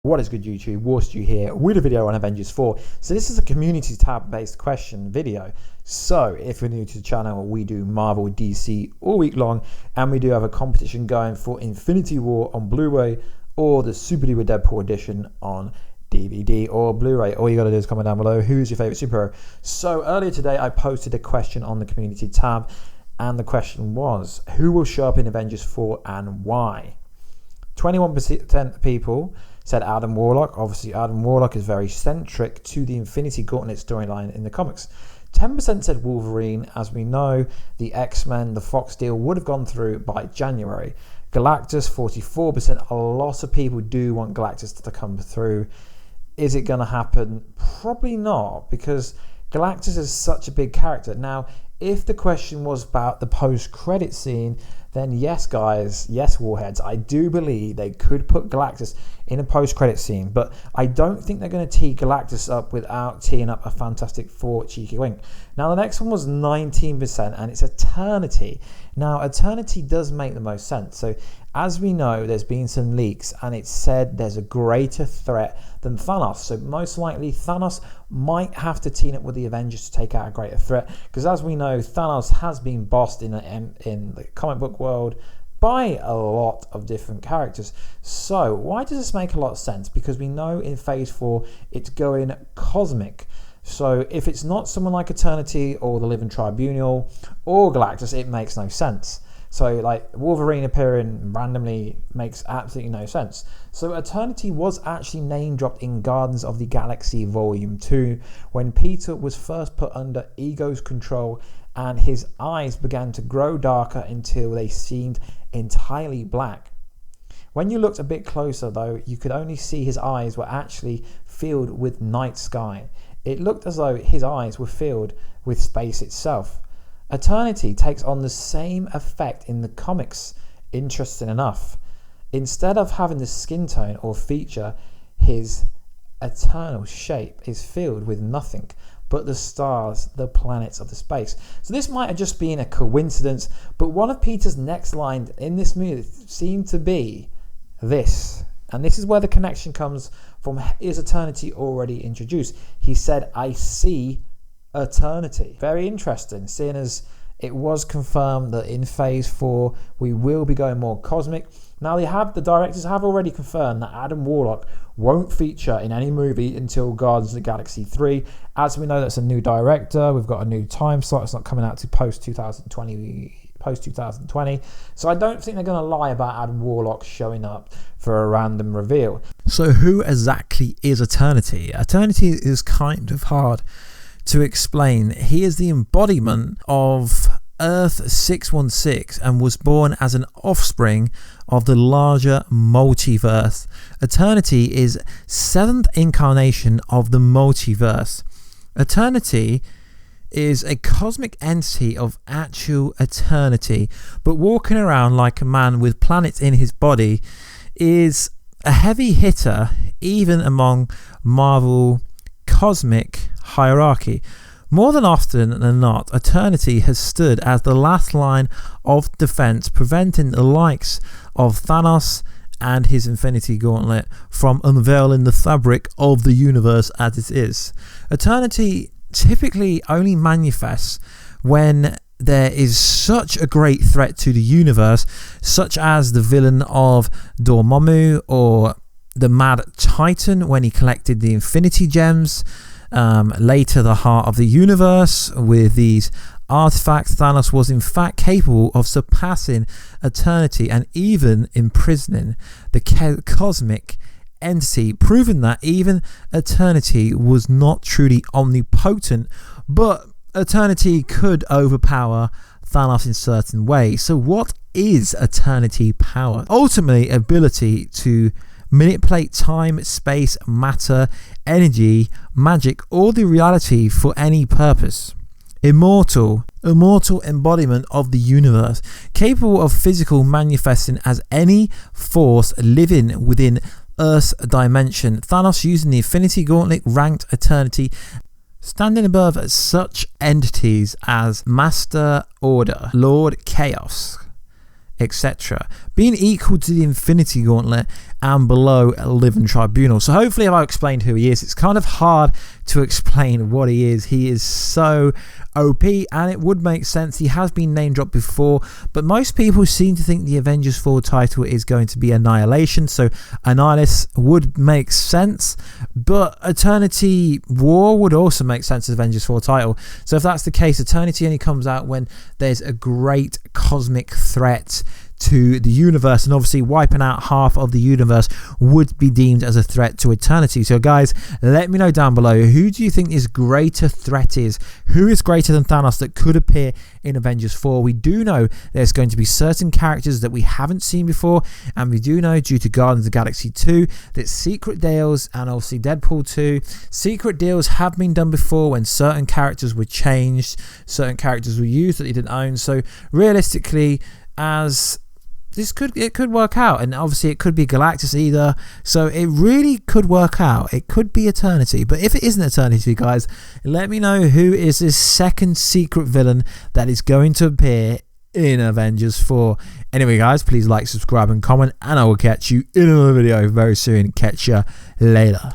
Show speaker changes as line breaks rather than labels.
What is good, YouTube? Warstu here with a video on Avengers 4. So this is a community tab based question video. So if you're new to the channel, we do Marvel, DC all week long, and we do have a competition going for Infinity War on Blu-ray or the Super Duper Deadpool edition on DVD or Blu-ray. All you gotta do is comment down below who's your favorite superhero. So earlier today I posted a question on the community tab, and the question was, who will show up in Avengers 4 and why? 21% of people said Adam Warlock. Obviously, Adam Warlock is very centric to the Infinity Gauntlet storyline in the comics. 10% said Wolverine. As we know, the X-Men, the Fox deal would have gone through by January. Galactus, 44%. A lot of people do want Galactus to come through. Is it going to happen? Probably not, because Galactus is such a big character. Now, if the question was about the post-credit scene, then yes, guys, yes, Warheads, I do believe they could put Galactus in a post-credit scene, but I don't think they're going to tee Galactus up without teeing up a Fantastic Four cheeky wink. Now, the next one was 19%, and it's Eternity. Now, Eternity does make the most sense. So, as we know, there's been some leaks, and it's said there's a greater threat than Thanos. So, most likely, Thanos might have to team up with the Avengers to take out a greater threat, because as we know, Thanos has been bossed in the comic book world by a lot of different characters. So why does this make a lot of sense? Because we know in phase 4 it's going cosmic. So if it's not someone like Eternity or the Living Tribunal or Galactus, it makes no sense. So like Wolverine appearing randomly makes absolutely no sense. So Eternity was actually name dropped in Guardians of the Galaxy Volume 2 when Peter was first put under Ego's control and his eyes began to grow darker until they seemed entirely black. When you looked a bit closer though, you could only see his eyes were actually filled with night sky. It looked as though his eyes were filled with space itself. Eternity takes on the same effect in the comics, interesting enough. Instead of having the skin tone or feature, his eternal shape is filled with nothing but the stars, the planets of the space. So this might have just been a coincidence, but one of Peter's next lines in this movie seemed to be this. And this is where the connection comes from. Is Eternity already introduced? He said, "I see Eternity." Very interesting, seeing as it was confirmed that in phase 4 we will be going more cosmic. Now the directors have already confirmed that Adam Warlock won't feature in any movie until Guardians of the Galaxy 3. As we know, that's a new director. We've got a new time slot. It's not coming out to post 2020. So I don't think they're going to lie about Adam Warlock showing up for a random reveal. So who exactly is Eternity? Eternity is kind of hard to explain. He is the embodiment of Earth 616 and was born as an offspring of the larger multiverse. Eternity is 7th incarnation of the multiverse. Eternity is a cosmic entity of actual eternity, but walking around like a man with planets in his body is a heavy hitter even among Marvel cosmic hierarchy. More than often than not, Eternity has stood as the last line of defense, preventing the likes of Thanos and his Infinity Gauntlet from unveiling the fabric of the universe as it is. Eternity typically only manifests when there is such a great threat to the universe, such as the villain of Dormammu or the Mad Titan when he collected the Infinity Gems. Later, the Heart of the Universe with these artifacts. Thanos was in fact capable of surpassing Eternity and even imprisoning the cosmic entity, proving that even Eternity was not truly omnipotent, but Eternity could overpower Thanos in certain ways. So what is Eternity power? Ultimately, ability to manipulate time, space, matter, energy, magic, or the reality for any purpose. Immortal embodiment of the universe, capable of physical manifesting as any force living within Earth's dimension. Thanos, using the Infinity Gauntlet, ranked Eternity, standing above such entities as Master Order, Lord Chaos, etc., being equal to the Infinity Gauntlet and below Living Tribunal. So hopefully I've explained who he is. It's kind of hard to explain what he is. He is so OP, and it would make sense. He has been name dropped before, but most people seem to think the Avengers 4 title is going to be Annihilation, so Annihilus would make sense, but Eternity War would also make sense as Avengers 4 title. So if that's the case, Eternity only comes out when there's a great cosmic threat to the universe, and obviously wiping out half of the universe would be deemed as a threat to eternity. So guys, let me know down below, who do you think this greater threat is? Who is greater than Thanos that could appear in Avengers 4? We do know there's going to be certain characters that we haven't seen before, and we do know due to Guardians of the Galaxy 2 that secret deals, and obviously Deadpool 2, secret deals have been done before when certain characters were changed, certain characters were used that they didn't own. So realistically, as it could work out, and obviously it could be Galactus either, so it really could work out. It could be Eternity, but if it isn't Eternity, guys, let me know who is this second secret villain that is going to appear in Avengers 4. Anyway guys, please like, subscribe and comment, and I will catch you in another video very soon. Catch ya later.